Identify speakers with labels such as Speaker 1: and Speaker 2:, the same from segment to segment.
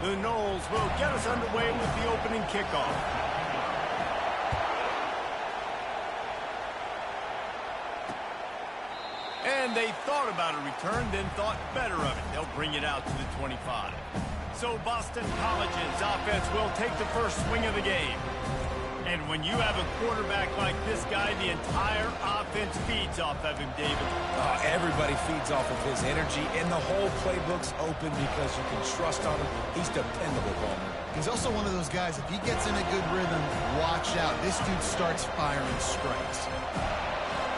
Speaker 1: The Knowles will get us underway with the opening kickoff. And they thought about a return, then thought better of it. They'll bring it out to the 25. So Boston College's offense will take the first swing of the game. And when you have a quarterback like this guy, the entire offense feeds off of him, David.
Speaker 2: Everybody feeds off of his energy, and the whole playbook's open because you can trust on him. He's dependable, Palmer.
Speaker 3: He's also one of those guys, if he gets in a good rhythm, watch out. This dude starts firing strikes.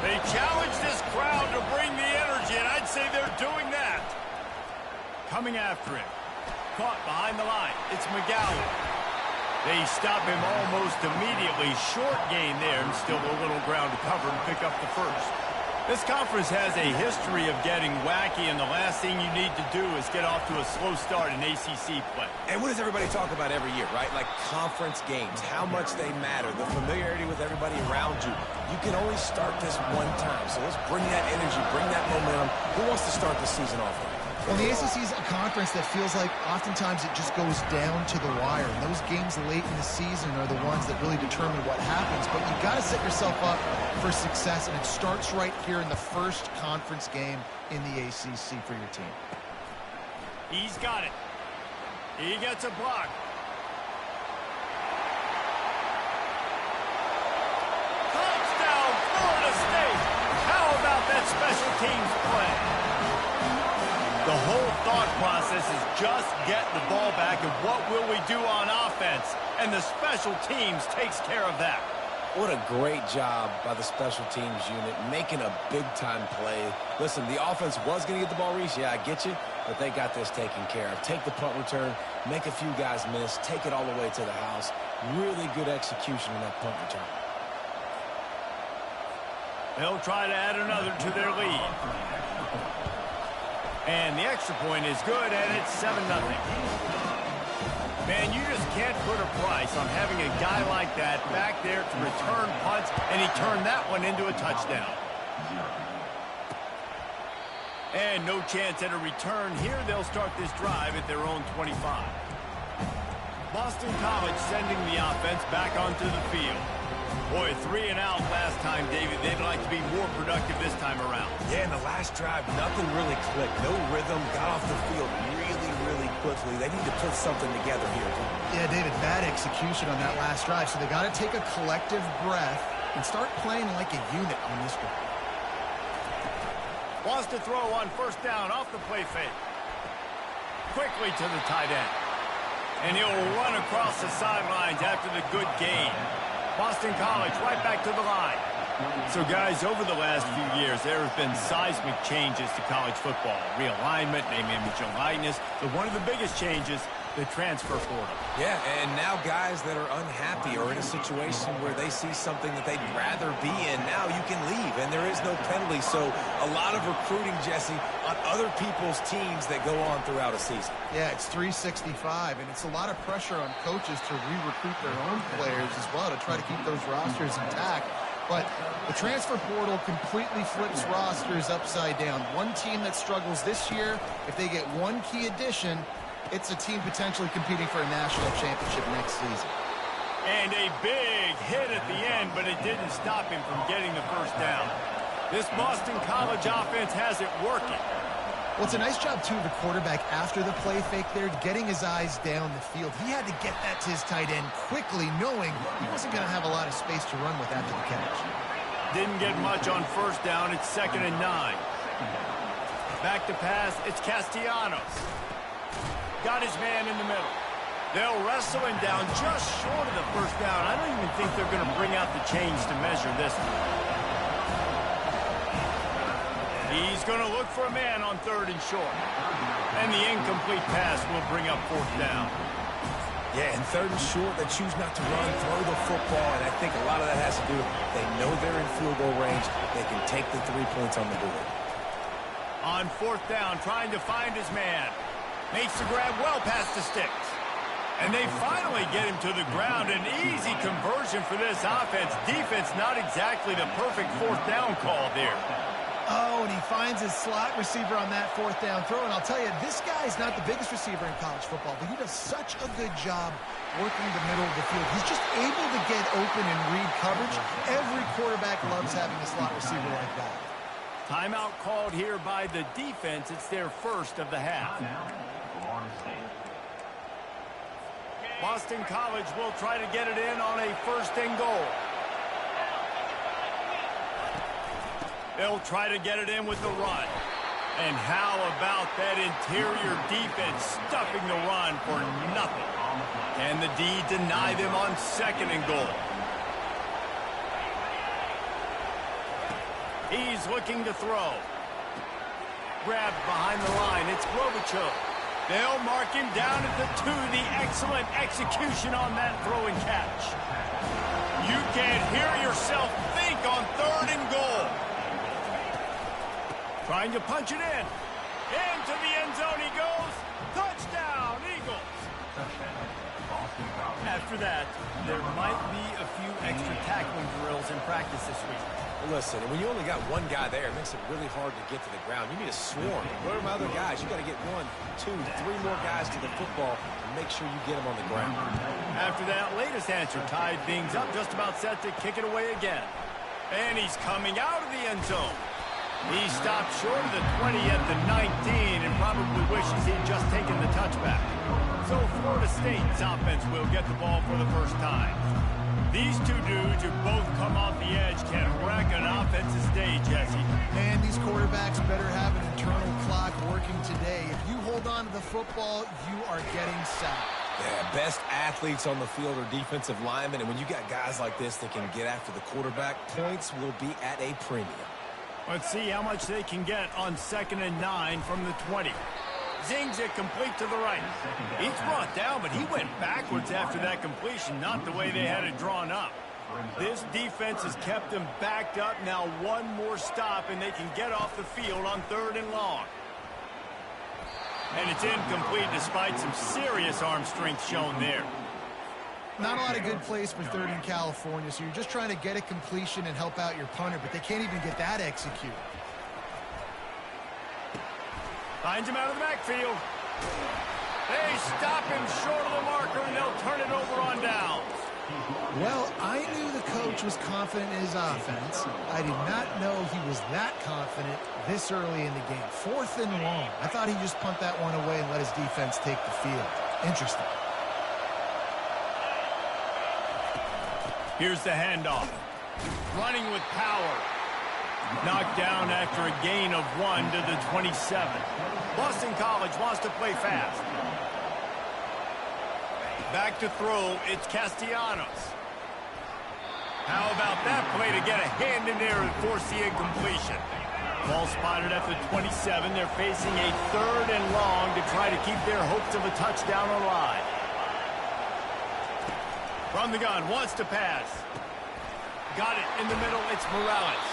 Speaker 1: They challenge this crowd to bring the energy, and I'd say they're doing that. Coming after him. Caught behind the line. It's McGowan. They stop him almost immediately. Short gain there, and still a little ground to cover and pick up the first. This conference has a history of getting wacky, and the last thing you need to do is get off to a slow start in ACC play.
Speaker 2: And what does everybody talk about every year, right? Like conference games, how much they matter, the familiarity with everybody around you. You can only start this one time, so let's bring that energy, bring that momentum. Who wants to start the season off right?
Speaker 3: Well, the ACC is a conference that feels like oftentimes it just goes down to the wire. And those games late in the season are the ones that really determine what happens. But you've got to set yourself up for success, and it starts right here in the first conference game in the ACC for your team.
Speaker 1: He's got it. He gets a block. Touchdown, Florida State. How about that special teams play? The whole thought process is just get the ball back, and what will we do on offense? And the special teams takes care of that.
Speaker 2: What a great job by the special teams unit, making a big-time play. Listen, the offense was going to get the ball reached. Yeah, I get you, but they got this taken care of. Take the punt return, make a few guys miss, take it all the way to the house. Really good execution in that punt return.
Speaker 1: They'll try to add another to their lead. And the extra point is good, and it's 7-0. Man, you just can't put a price on having a guy like that back there to return punts, and he turned that one into a touchdown. And no chance at a return here. They'll start this drive at their own 25. Boston College sending the offense back onto the field. Boy, 3 and out last time, David. They'd like to be more productive this time around.
Speaker 2: Yeah, in the last drive, nothing really clicked. No rhythm, got off the field really quickly. They need to put something together here.
Speaker 3: Yeah, David, bad execution on that last drive. So they got to take a collective breath and start playing like a unit on this one.
Speaker 1: Wants to throw on first down off the play fake. Quickly to the tight end. And he'll run across the sidelines after the good gain. Boston College right back to the line. So, guys, over the last few years, there have been seismic changes to college football. Realignment, name, image, and likeness. But one of the biggest changes, the transfer portal.
Speaker 2: Yeah, and now guys that are unhappy or in a situation where they see something that they'd rather be in, now you can leave, and there is no penalty. So a lot of recruiting, Jesse, on other people's teams that go on throughout a season.
Speaker 3: Yeah, it's 365, and it's a lot of pressure on coaches to re-recruit their own players as well to try to keep those rosters intact. But the transfer portal completely flips rosters upside down. One team that struggles this year, if they get one key addition, it's a team potentially competing for a national championship next season.
Speaker 1: And a big hit at the end, but it didn't stop him from getting the first down. This Boston College offense has it working.
Speaker 3: Well, it's a nice job, too, of the quarterback after the play fake there, getting his eyes down the field. He had to get that to his tight end quickly, knowing he wasn't going to have a lot of space to run with after the catch.
Speaker 1: Didn't get much on first down. It's 2nd and 9. Back to pass. It's Castellanos. Got his man in the middle. They'll wrestle him down just short of the first down. I don't even think they're going to bring out the chains to measure this one. He's going to look for a man on 3rd and short. And the incomplete pass will bring up 4th down.
Speaker 2: Yeah, and 3rd and short, they choose not to run, throw the football, and I think a lot of that has to do with they know they're in field goal range. They can take the 3 points on the board.
Speaker 1: On 4th down, trying to find his man. Makes the grab well past the sticks. And they finally get him to the ground. An easy conversion for this offense. Defense not exactly the perfect 4th down call there.
Speaker 3: Oh, and he finds his slot receiver on that fourth down throw. And I'll tell you, this guy's not the biggest receiver in college football, but he does such a good job working the middle of the field. He's just able to get open and read coverage. Every quarterback loves having a slot receiver like that.
Speaker 1: Timeout called here by the defense. It's their first of the half. Boston College will try to get it in on a first and goal. They'll try to get it in with the run. And how about that interior defense stuffing the run for nothing? Can the D deny them on second and goal? He's looking to throw. Grabbed behind the line. It's Globichuk. They'll mark him down at the 2. The excellent execution on that throw and catch. You can't hear yourself think on third and goal. Trying to punch it in. Into the end zone he goes. Touchdown, Eagles. After that, there might be a few extra tackling drills in practice this week.
Speaker 2: Listen, when you only got one guy there, it makes it really hard to get to the ground. You need a swarm. Where are my other guys? You got to get 1, 2, 3 more guys to the football and make sure you get them on the ground.
Speaker 1: After that latest answer tied things up, just about set to kick it away again. And he's coming out of the end zone. He stopped short of the 20 at the 19 and probably wishes he'd just taken the touchback. So Florida State's offense will get the ball for the first time. These two dudes who both come off the edge can wreck an offense's day, Jesse.
Speaker 3: Man, these quarterbacks better have an internal clock working today. If you hold on to the football, you are getting sacked.
Speaker 2: Yeah, best athletes on the field are defensive linemen, and when you got guys like this that can get after the quarterback, points will be at a premium.
Speaker 1: Let's see how much they can get on 2nd and 9 from the 20. Zings it complete to the right. He's brought down, but he went backwards after that completion, not the way they had it drawn up. This defense has kept them backed up. Now one more stop, and they can get off the field on 3rd and long. And it's incomplete despite some serious arm strength shown there.
Speaker 3: Not a lot of good plays for 3rd in California, so you're just trying to get a completion and help out your punter, but they can't even get that executed.
Speaker 1: Finds him out of the backfield. They stop him short of the marker, and they'll turn it over on downs.
Speaker 3: Well, I knew the coach was confident in his offense. I did not know he was that confident this early in the game. 4th and long. I thought he'd just punt that one away and let his defense take the field. Interesting.
Speaker 1: Here's the handoff. Running with power. Knocked down after a gain of 1 to the 27. Boston College wants to play fast. Back to throw, it's Castellanos. How about that play to get a hand in there and force the incompletion? Ball spotted at the 27. They're facing a 3rd and long to try to keep their hopes of a touchdown alive. From the gun, wants to pass. Got it in the middle, it's Morales.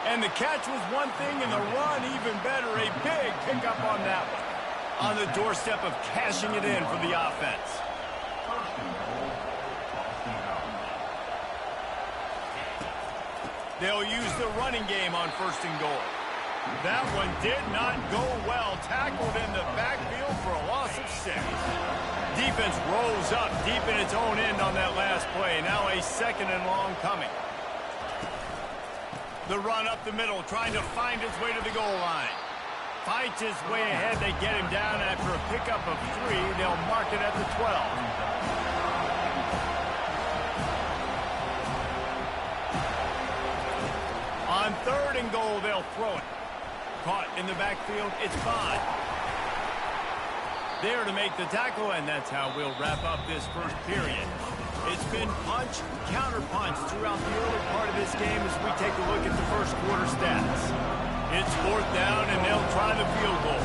Speaker 1: And the catch was one thing, and the run even better. A big pickup on that one. On the doorstep of cashing it in for the offense. They'll use the running game on 1st and goal. That one did not go well. Tackled in the backfield for a loss of 6. Defense rose up deep in its own end on that last play. Now a 2nd and long coming. The run up the middle, trying to find his way to the goal line. Fights his way ahead. They get him down after a pickup of 3. They'll mark it at the 12. On 3rd and goal, they'll throw it. Caught in the backfield, it's Bond. There to make the tackle, and that's how we'll wrap up this first period. It's been punch, counter-punch throughout the early part of this game as we take a look at the first quarter stats. It's 4th down, and they'll try the field goal.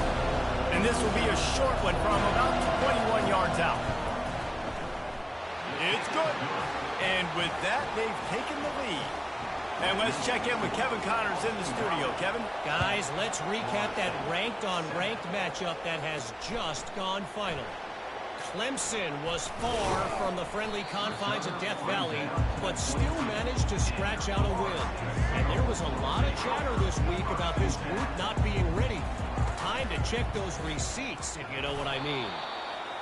Speaker 1: And this will be a short one from about 21 yards out. It's good. And with that, they've taken the lead. And let's check in with Kevin Connors in the studio. Kevin?
Speaker 4: Guys, let's recap that ranked-on-ranked matchup that has just gone final. Clemson was far from the friendly confines of Death Valley, but still managed to scratch out a win. And there was a lot of chatter this week about this group not being ready. Time to check those receipts, if you know what I mean.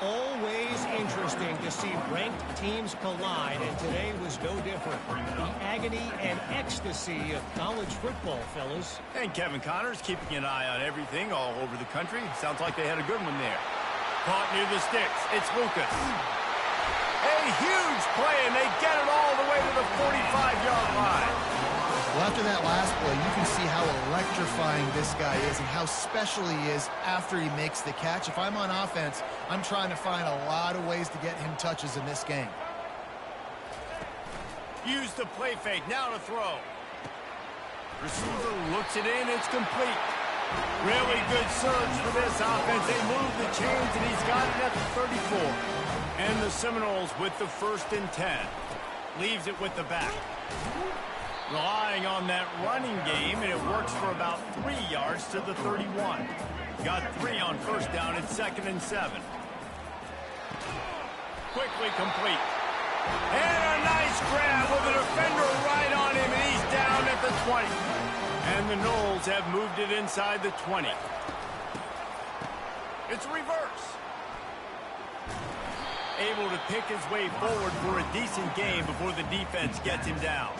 Speaker 4: Always interesting to see ranked teams collide, and today was no different. The agony and ecstasy of college football, fellas.
Speaker 1: And Kevin Connors keeping an eye on everything all over the country. Sounds like they had a good one there. Caught near the sticks. It's Lucas. A huge play, and they get it all the way to the 45-yard line.
Speaker 3: Well, after that last play, you can see how electrifying this guy is and how special he is after he makes the catch. If I'm on offense, I'm trying to find a lot of ways to get him touches in this game.
Speaker 1: Use the play fake. Now to throw. Receiver looks it in. It's complete. Really good surge for this offense. They move the chains, and he's got it at the 34. And the Seminoles with the 1st and 10. Leaves it with the back. Relying on that running game, and it works for about 3 yards to the 31. Got 3 on 1st down. It's 2nd and 7. Quickly complete. And a nice grab with a defender right on him, and he's down at the 20. And the Noles have moved it inside the 20. It's reverse. Able to pick his way forward for a decent game before the defense gets him down.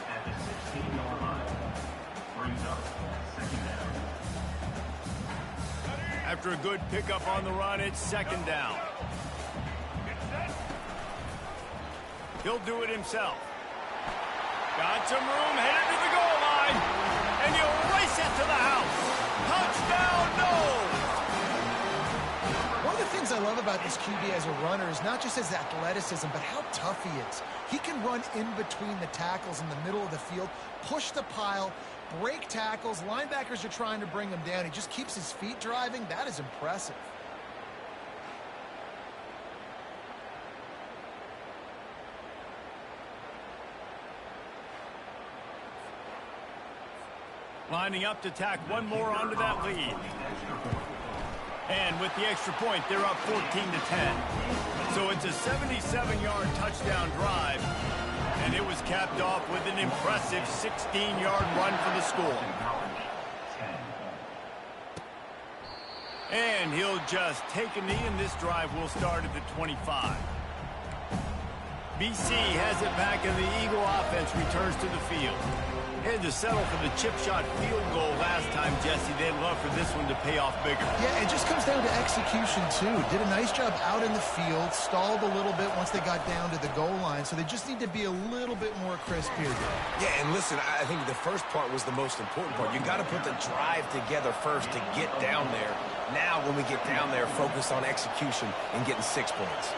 Speaker 1: After a good pickup on the run, it's 2nd down. He'll do it himself. Got some room, headed to the goal line, and he'll race it to the house. Touchdown, Noles!
Speaker 3: One of the things I love about this QB as a runner is not just his athleticism, but how tough he is. He can run in between the tackles in the middle of the field, push the pile, break tackles. Linebackers are trying to bring him down. He just keeps his feet driving. That is impressive.
Speaker 1: Lining up to tack one more onto that lead. And with the extra point, they're up 14 to 10. So it's a 77-yard touchdown drive, and it was capped off with an impressive 16-yard run for the score. And he'll just take a knee, and this drive will start at the 25. BC has it back, and the Eagle offense returns to the field. Had to settle for the chip shot field goal last time, Jesse. They'd love for this one to pay off bigger.
Speaker 3: Yeah, it just comes down to execution, too. Did a nice job out in the field, stalled a little bit once they got down to the goal line, so they just need to be a little bit more crisp here.
Speaker 2: Yeah, and listen, I think the first part was the most important part. You got to put the drive together first to get down there. Now, when we get down there, focus on execution and getting 6 points.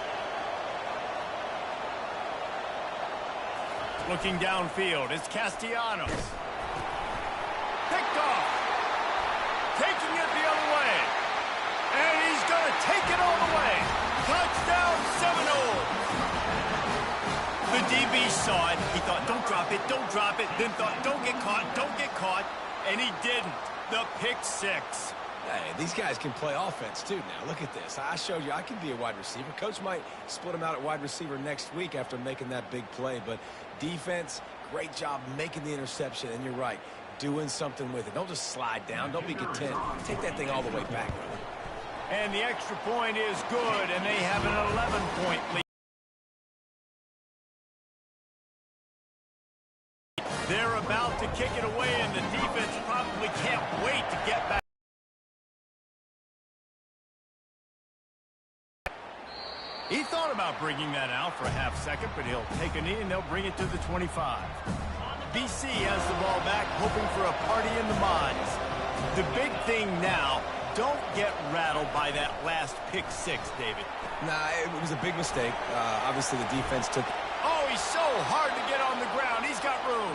Speaker 1: Looking downfield, it's Castellanos. Picked off. Taking it the other way. And he's going to take it all the way. Touchdown, Seminoles. The DB saw it. He thought, don't drop it, don't drop it. Then thought, don't get caught. And he didn't. The pick 6.
Speaker 2: Hey, these guys can play offense, too, now. Look at this. I showed you I can be a wide receiver. Coach might split him out at wide receiver next week after making that big play. But defense, great job making the interception. And you're right, doing something with it. Don't just slide down. Don't be content. Take that thing all the way back.
Speaker 1: And the extra point is good, and they have an 11-point lead. They're about to kick it away, and the defense probably can't wait to get back. He thought about bringing that out for a half second, but he'll take a knee and they'll bring it to the 25. BC has the ball back, hoping for a party in the mods. The big thing now, don't get rattled by that last pick 6, David.
Speaker 2: Nah, it was a big mistake. Obviously, the defense took...
Speaker 1: Oh, he's so hard to get on the ground. He's got room.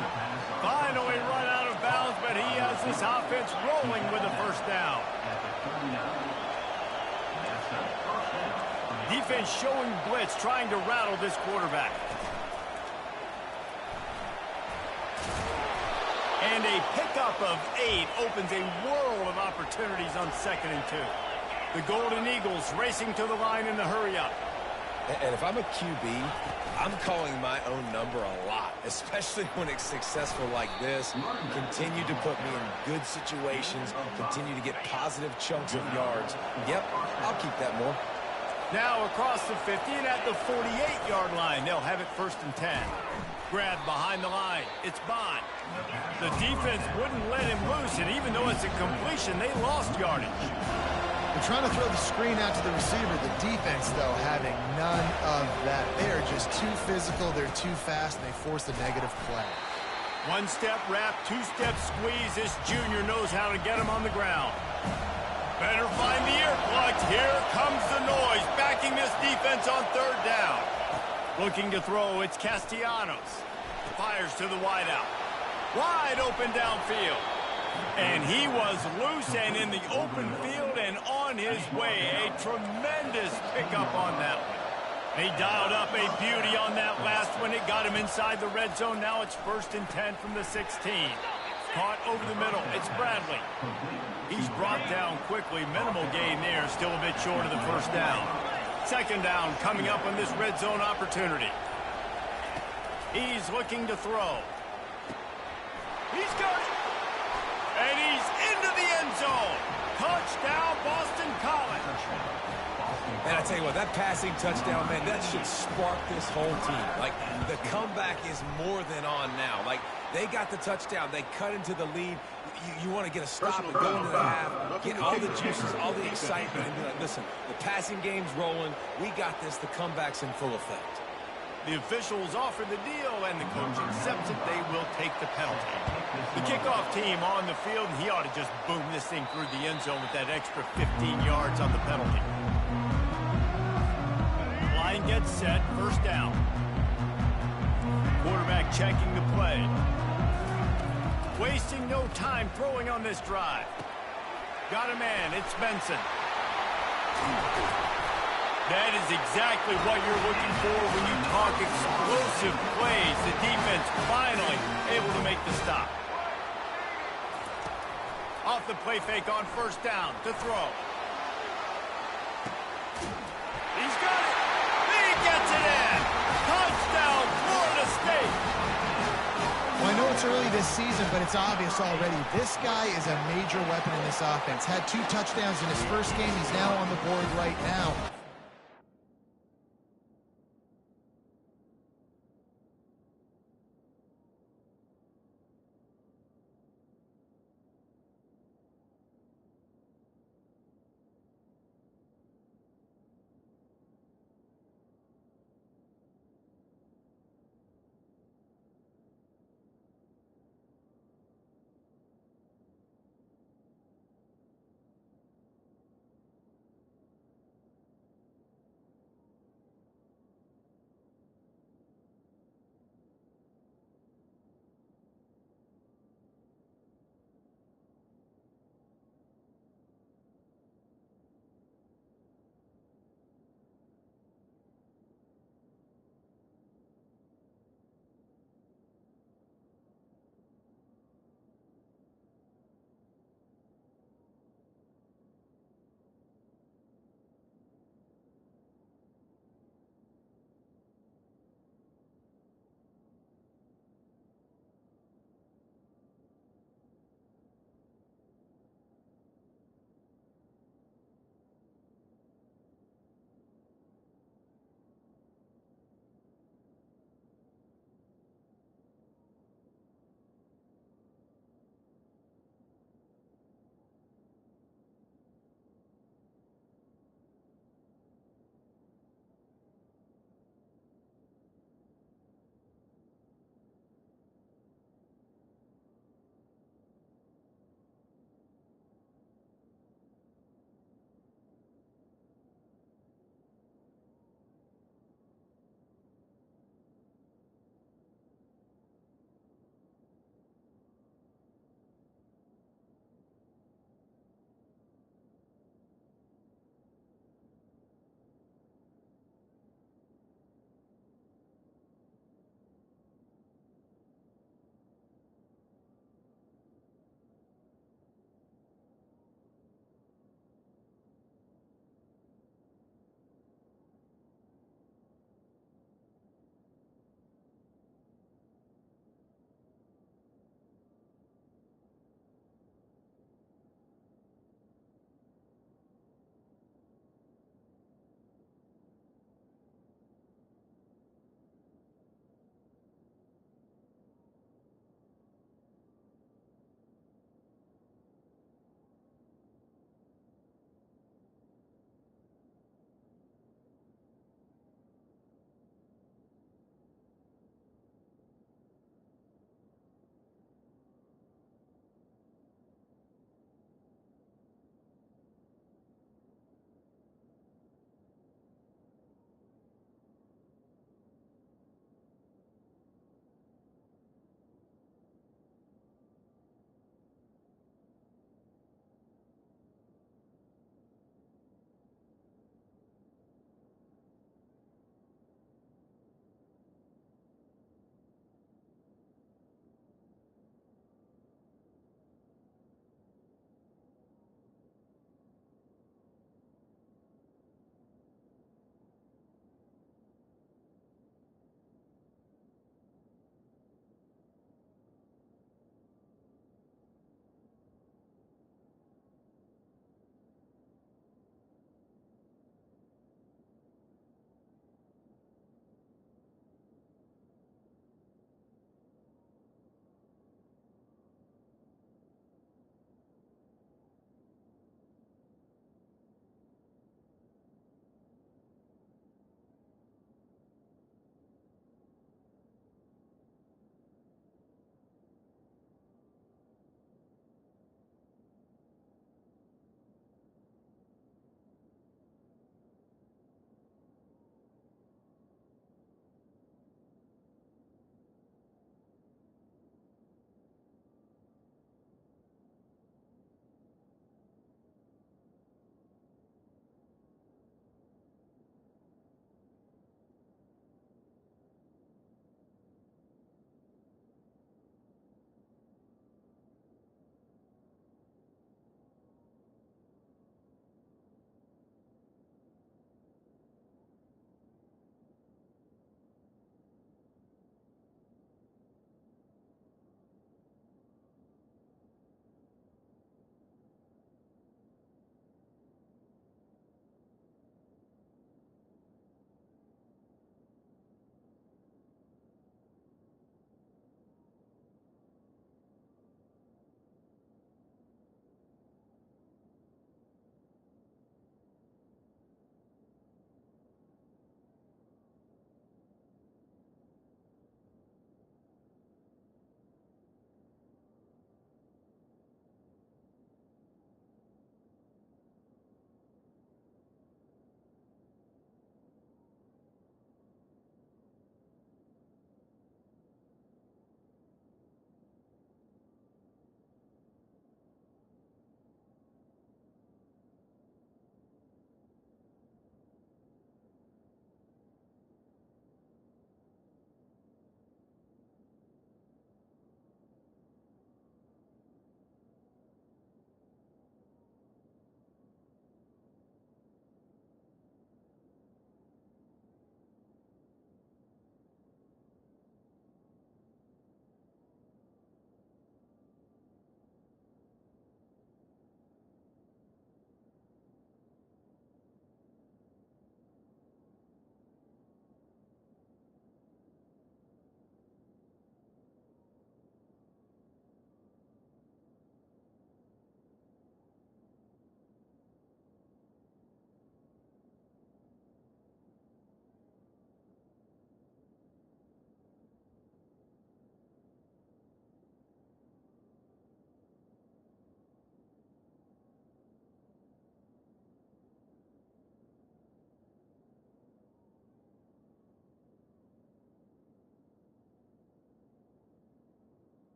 Speaker 1: Finally run out of bounds, but he has this offense rolling with a 1st down. Defense showing blitz, trying to rattle this quarterback. And a pickup of 8 opens a world of opportunities on 2nd and 2. The Golden Eagles racing to the line in the hurry-up.
Speaker 2: And if I'm a QB, I'm calling my own number a lot, especially when it's successful like this. Continue to put me in good situations, continue to get positive chunks of yards. Yep, I'll keep that more.
Speaker 1: Now across the 50 and at the 48-yard line, they'll have it 1st and 10. Grab behind the line. It's Bond. The defense wouldn't let him loose, and even though it's a completion, they lost yardage.
Speaker 3: They're trying to throw the screen out to the receiver. The defense, though, having none of that. They are just too physical. They're too fast, and they force the negative play.
Speaker 1: One-step wrap, two-step squeeze. This junior knows how to get him on the ground. Better find the earplugs. Here comes the noise, backing this defense on 3rd down. Looking to throw, it's Castellanos. Fires to the wideout. Wide open downfield. And he was loose and in the open field and on his way. A tremendous pickup on that one. He dialed up a beauty on that last one. It got him inside the red zone. Now it's 1st and 10 from the 16. Caught over the middle. It's Bradley. He's brought down quickly. Minimal gain there. Still a bit short of the 1st down. 2nd down coming up on this red zone opportunity. He's looking to throw. He's got it. And he's into the end zone. Touchdown, Boston College.
Speaker 2: And I tell you what, that passing touchdown, man, that should spark this whole team. Like, the comeback is more than on now. Like, they got the touchdown. They cut into the lead. You want to get a stop and go into the half, get all the juices, all the excitement, and be like, listen, the passing game's rolling. We got this. The comeback's in full effect.
Speaker 1: The officials offer the deal, and the coach accepts it. They will take the penalty. The kickoff team on the field, and he ought to just boom this thing through the end zone with that extra 15 yards on the penalty. Line gets set, 1st down. Quarterback checking the play. Wasting no time throwing on this drive. Got a man, it's Benson. That is exactly what you're looking for when you talk explosive plays. The defense finally able to make the stop. Off the play fake on 1st down to throw. He's got it. He gets it in. Touchdown, Florida State.
Speaker 3: Well, I know it's early this season, but it's obvious already. This guy is a major weapon in this offense. Had 2 touchdowns in his 1st game. He's now on the board right now.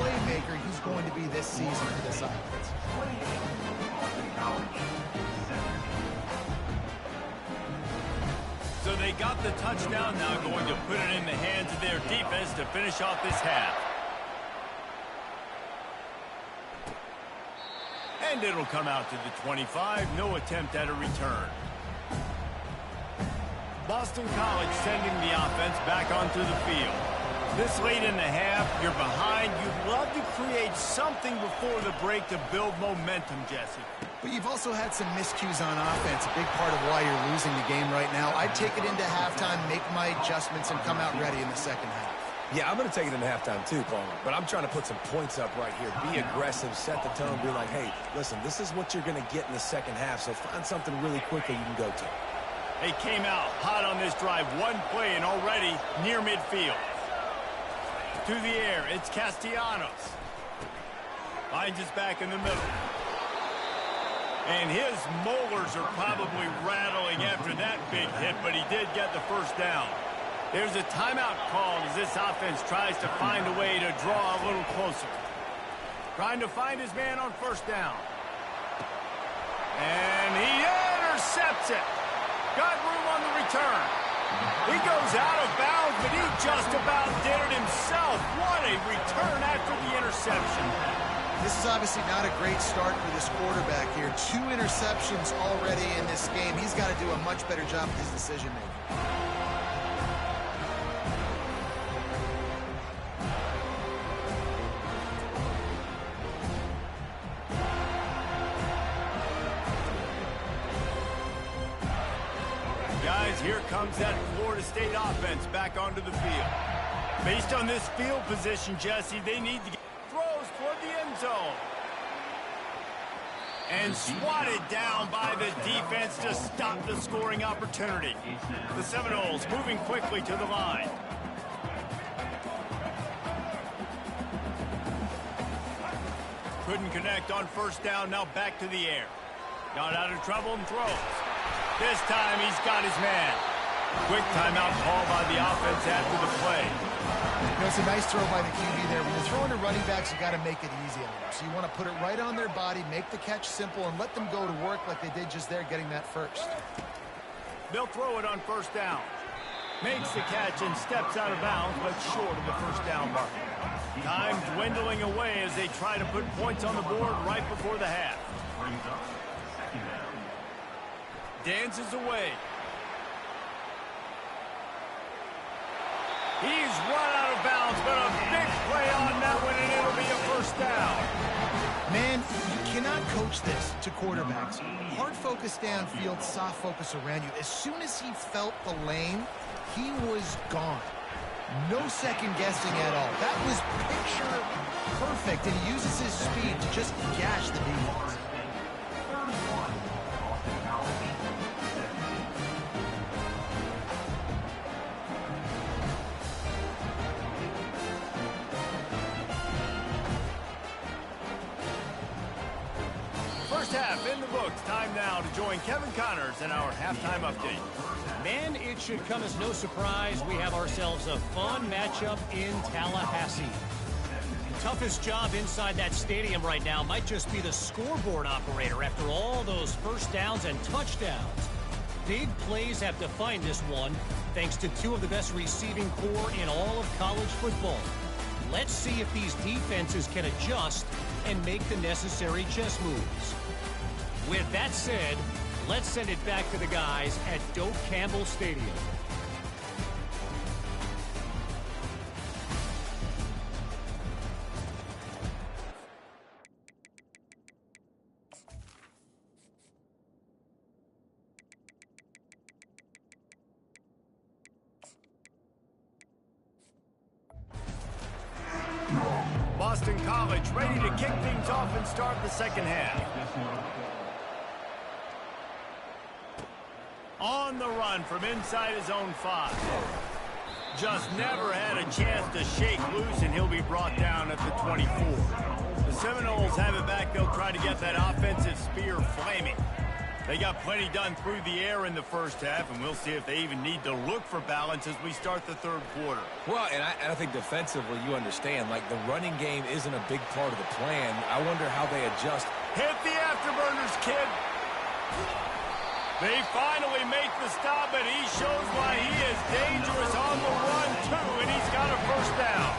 Speaker 3: playmaker he's going to be this season for this offense.
Speaker 1: So they got the touchdown, now going to put it in the hands of their defense to finish off this half. And it'll come out to the 25. No attempt at a return. Boston College sending the offense back onto the field. This late in the half, you're behind. You'd love to create something before the break to build momentum, Jesse.
Speaker 3: But you've also had some miscues on offense, a big part of why you're losing the game right now. I'd take it into halftime, make my adjustments, and come out ready in the second half.
Speaker 2: Yeah, I'm going to take it into halftime too, Palmer. But I'm trying to put some points up right here. Be aggressive, set the tone, be like, hey, listen, this is what you're going to get in the second half, so find something really quickly you can go to.
Speaker 1: They came out hot on this drive. One play and already near midfield. To the air, it's Castellanos. Finds us back in the middle. And his molars are probably rattling after that big hit, but he did get the first down. There's a timeout called as this offense tries to find a way to draw a little closer. Trying to find his man on first down. And he intercepts it. Got room on the return. He goes out of bounds, but he just about did it himself. What a return after the interception.
Speaker 3: This is obviously not a great start for this quarterback here. 2 interceptions already in this game. He's got to do a much better job with his decision-making.
Speaker 1: Guys, here comes that Florida State offense back onto the field. Based on this field position, Jesse, they need to get throws toward the end zone. And swatted down by the defense to stop the scoring opportunity. The Seminoles moving quickly to the line. Couldn't connect on first down, now back to the air. Got out of trouble and throws. This time he's got his man. Quick timeout call by the offense after the play.
Speaker 3: You know, it's a nice throw by the QB there. When you're throwing to running backs, you got to make it easy on them. So you want to put it right on their body, make the catch simple, and let them go to work like they did just there, getting that first.
Speaker 1: They'll throw it on first down. Makes the catch and steps out of bounds, but short of the first down mark. Time dwindling away as they try to put points on the board right before the half. Dances away. He's run out of bounds, but a big play on that one, and it'll be a first down.
Speaker 3: Man, you cannot coach this to quarterbacks. Hard focus downfield, soft focus around you. As soon as he felt the lane, he was gone. No second guessing at all. That was picture perfect, and he uses his speed to just gash the defense.
Speaker 1: Half in the books. Time now to join Kevin Connors in our halftime update.
Speaker 4: Man, it should come as no surprise we have ourselves a fun matchup in Tallahassee. Toughest job inside that stadium right now might just be the scoreboard operator after all those first downs and touchdowns. Big plays have defined this one thanks to 2 of the best receiving corps in all of college football. Let's see if these defenses can adjust and make the necessary chess moves. With that said, let's send it back to the guys at Doak Campbell Stadium.
Speaker 1: Boston College ready to kick things off and start the second half. On the run from inside his own 5. Just never had a chance to shake loose, and he'll be brought down at the 24. The Seminoles have it back. They'll try to get that offensive spear flaming. They got plenty done through the air in the first half, and we'll see if they even need to look for balance as we start the third quarter.
Speaker 2: Well, and I think defensively, you understand, like the running game isn't a big part of the plan. I wonder how they adjust.
Speaker 1: Hit the afterburners, kid. They finally make the stop, and he shows why he is dangerous on the run, too, and he's got a first down.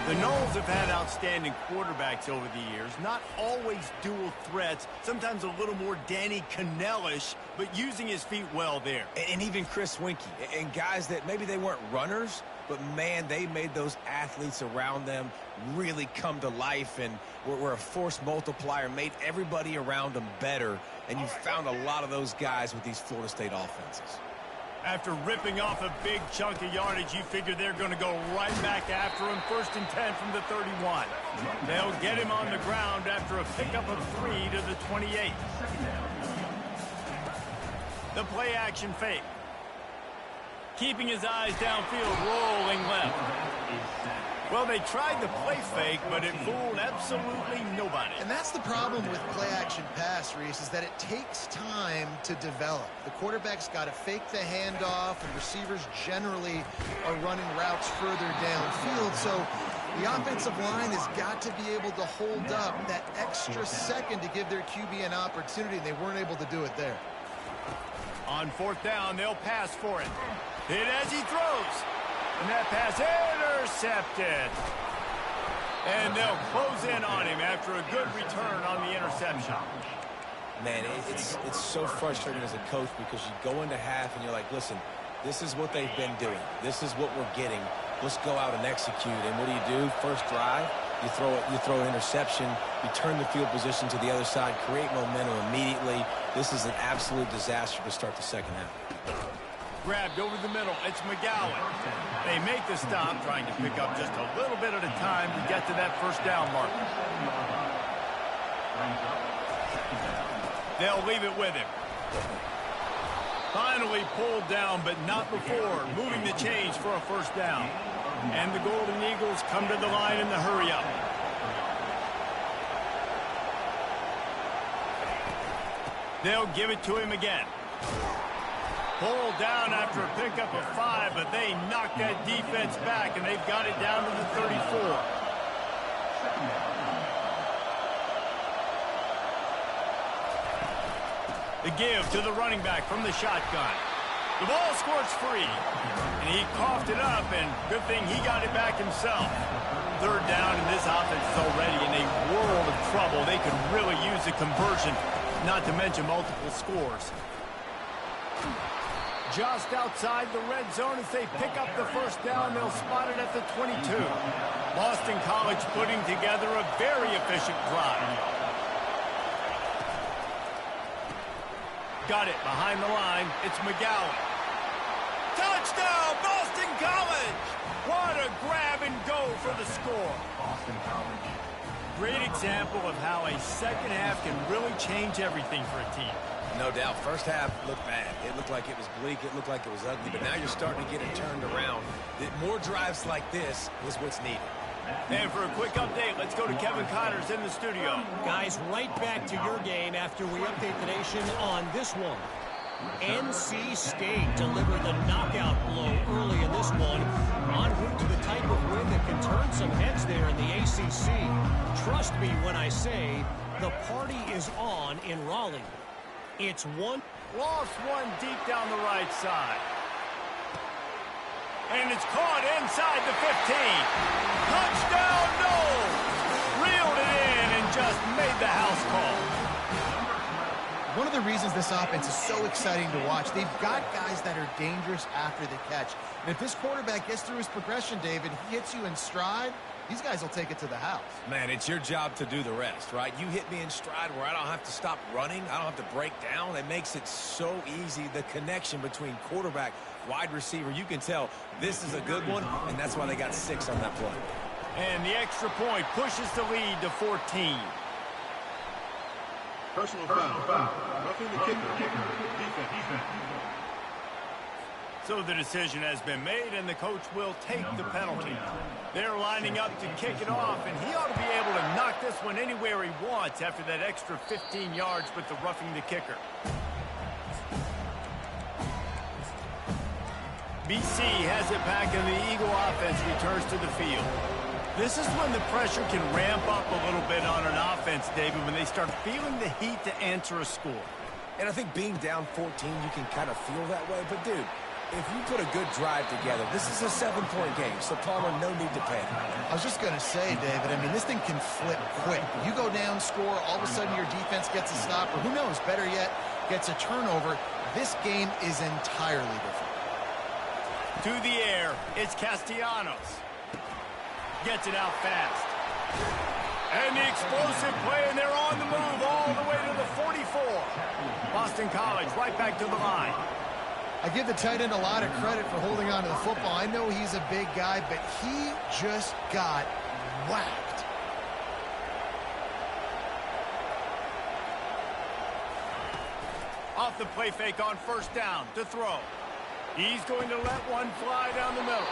Speaker 1: The Noles have had outstanding quarterbacks over the years, not always dual threats, sometimes a little more Danny Cannell-ish, but using his feet well there.
Speaker 2: And even Chris Winkie, and guys that maybe they weren't runners, but man, they made those athletes around them really come to life and were a force multiplier, made everybody around them better, and you found a lot of those guys with these Florida State offenses.
Speaker 1: After ripping off a big chunk of yardage, you figure they're going to go right back after him. 1st and 10 from the 31. They'll get him on the ground after a pickup of 3 to the 28. The play action fake. Keeping his eyes downfield, rolling left. Well, they tried the play fake, but it fooled absolutely nobody.
Speaker 3: And that's the problem with play-action pass, Reese, is that it takes time to develop. The quarterback's got to fake the handoff, and receivers generally are running routes further downfield. So the offensive line has got to be able to hold up that extra second to give their QB an opportunity, and they weren't able to do it there.
Speaker 1: On 4th down, they'll pass for it. Hit as he throws. And that pass intercepted. And they'll close in on him after a good return on the interception.
Speaker 2: Man, it's so frustrating as a coach because you go into half and you're like, listen, this is what they've been doing. This is what we're getting. Let's go out and execute. And what do? First drive, you throw an interception, you turn the field position to the other side, create momentum immediately. This is an absolute disaster to start the second half.
Speaker 1: Grabbed over the middle. It's McGowan. They make the stop, trying to pick up just a little bit at a time to get to that first down mark. They'll leave it with him. Finally pulled down, but not before. Moving the chains for a first down. And the Golden Eagles come to the line in the hurry-up. They'll give it to him again. Pulled down after a pickup of 5, but they knock that defense back, and they've got it down to the 34. The give to the running back from the shotgun. The ball squirts free, and he coughed it up, and good thing he got it back himself. 3rd down, and this offense is already in a world of trouble. They could really use a conversion, not to mention multiple scores. Just outside the red zone as they pick up the first down. They'll spot it at the 22. Boston College putting together a very efficient drive. Got it behind the line. It's McGowan. Touchdown, Boston College! What a grab and go for the score. Boston College. Great example of how a second half can really change everything for a team.
Speaker 2: No doubt. First half looked bad. It looked like it was bleak. It looked like it was ugly. But now you're starting to get it turned around. More drives like this is what's needed.
Speaker 1: And for a quick update, let's go to Kevin Connors in the studio.
Speaker 4: Guys, right back to your game after we update the nation on this one. NC State delivered the knockout blow early in this one, en route to the type of win that can turn some heads there in the ACC. Trust me when I say the party is on in Raleigh. It's one.
Speaker 1: Lost one deep down the right side. And it's caught inside the 15. Touchdown, Noles! Reeled it in and just made the house call.
Speaker 3: One of the reasons this offense is so exciting to watch, they've got guys that are dangerous after the catch. And if this quarterback gets through his progression, David, he hits you in stride, these guys will take it to the house.
Speaker 2: Man, it's your job to do the rest, right? You hit me in stride where I don't have to stop running. I don't have to break down. It makes it so easy. The connection between quarterback, wide receiver, you can tell this is a good one, and that's why they got 6 on that play.
Speaker 1: And the extra point pushes the lead to 14.
Speaker 5: Personal foul. Roughing the kicker. Defense.
Speaker 1: So the decision has been made, and the coach will take the penalty. They're lining up to kick it off, and he ought to be able to knock this one anywhere he wants after that extra 15 yards with the roughing the kicker. BC has it back, and the Eagle offense returns to the field. This is when the pressure can ramp up a little bit on an offense, David, when they start feeling the heat to answer a score.
Speaker 2: And I think being down 14, you can kind of feel that way. But, dude, if you put a good drive together, this is a 7-point game, so Palmer, no need to panic.
Speaker 3: I was just going to say, David, I mean, this thing can flip quick. You go down, score, all of a sudden your defense gets a stop, or who knows, better yet, gets a turnover. This game is entirely different.
Speaker 1: To the air, it's Castellanos. Gets it out fast. And the explosive play, and they're on the move all the way to the 44. Boston College right back to the line.
Speaker 3: I give the tight end a lot of credit for holding on to the football. I know he's a big guy, but he just got whacked.
Speaker 1: Off the play fake on first down to throw. He's going to let one fly down the middle.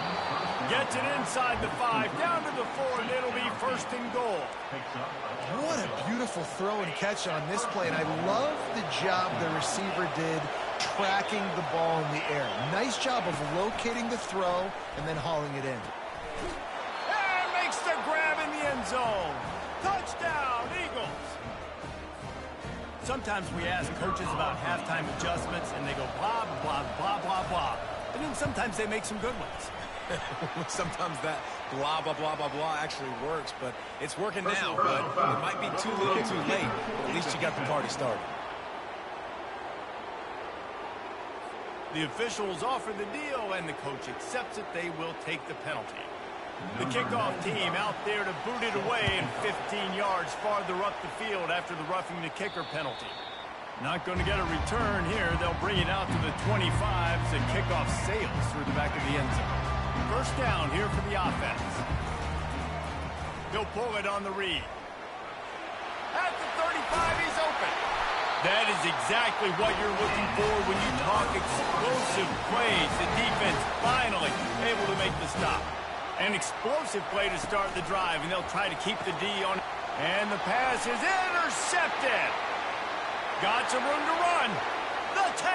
Speaker 1: Gets it inside the 5, down to the 4, and it'll be first and goal.
Speaker 3: What a beautiful throw and catch on this play, and I love the job the receiver did tracking the ball in the air. Nice job of locating the throw and then hauling it in.
Speaker 1: And makes the grab in the end zone. Touchdown, Eagles. Sometimes we ask coaches about halftime adjustments, and they go blah, blah, blah, blah, blah. And then sometimes they make some good ones.
Speaker 2: Sometimes that blah, blah, blah, blah, blah actually works, but it's working now. But it might be too little too late, but at least you got the party started.
Speaker 1: The officials offer the deal, and the coach accepts it. They will take the penalty. The kickoff team out there to boot it away, and 15 yards farther up the field after the roughing the kicker penalty. Not going to get a return here. They'll bring it out to the 25 as the kickoff sails through the back of the end zone. First down here for the offense. He'll pull it on the read. At the 35, he's open. That is exactly what you're looking for when you talk explosive plays. The defense finally able to make the stop. An explosive play to start the drive, and they'll try to keep the D on. And the pass is intercepted. Got some room to run. The 10.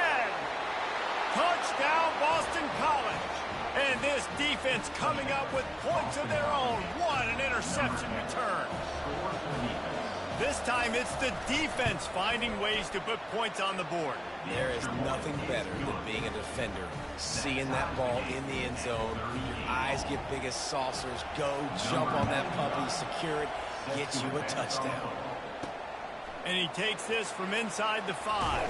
Speaker 1: Touchdown, Boston College. And this defense coming up with points of their own. What an interception return. This time it's the defense finding ways to put points on the board.
Speaker 2: There is nothing better than being a defender. Seeing that ball in the end zone, your eyes get big as saucers, go jump on that puppy, secure it, get you a touchdown.
Speaker 1: And he takes this from inside the 5.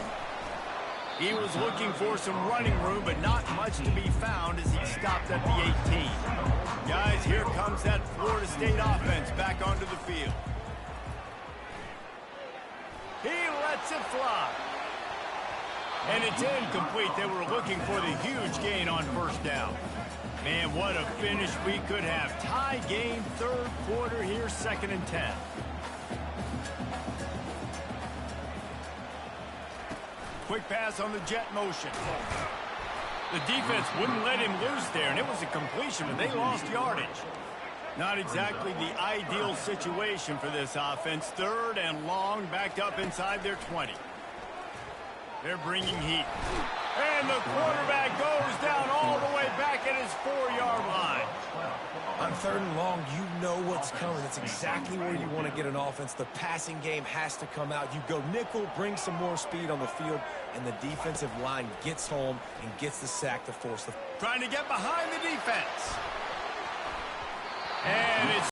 Speaker 1: He was looking for some running room, but not much to be found as he stopped at the 18. Guys, here comes that Florida State offense back onto the field. He lets it fly. And it's incomplete. They were looking for the huge gain on first down. Man, what a finish we could have. Tie game, third quarter here, 2nd and 10. Quick pass on the jet motion. The defense wouldn't let him loose there, and it was a completion, but they lost yardage. Not exactly the ideal situation for this offense. 3rd and long, backed up inside their 20. They're bringing heat. And the quarterback goes down all the way back at his 4-yard line.
Speaker 2: On 3rd and long, you know what's coming. It's exactly where you want to get an offense. The passing game has to come out. You go nickel, bring some more speed on the field, and the defensive line gets home and gets the sack to force the...
Speaker 1: Trying to get behind the defense. And it's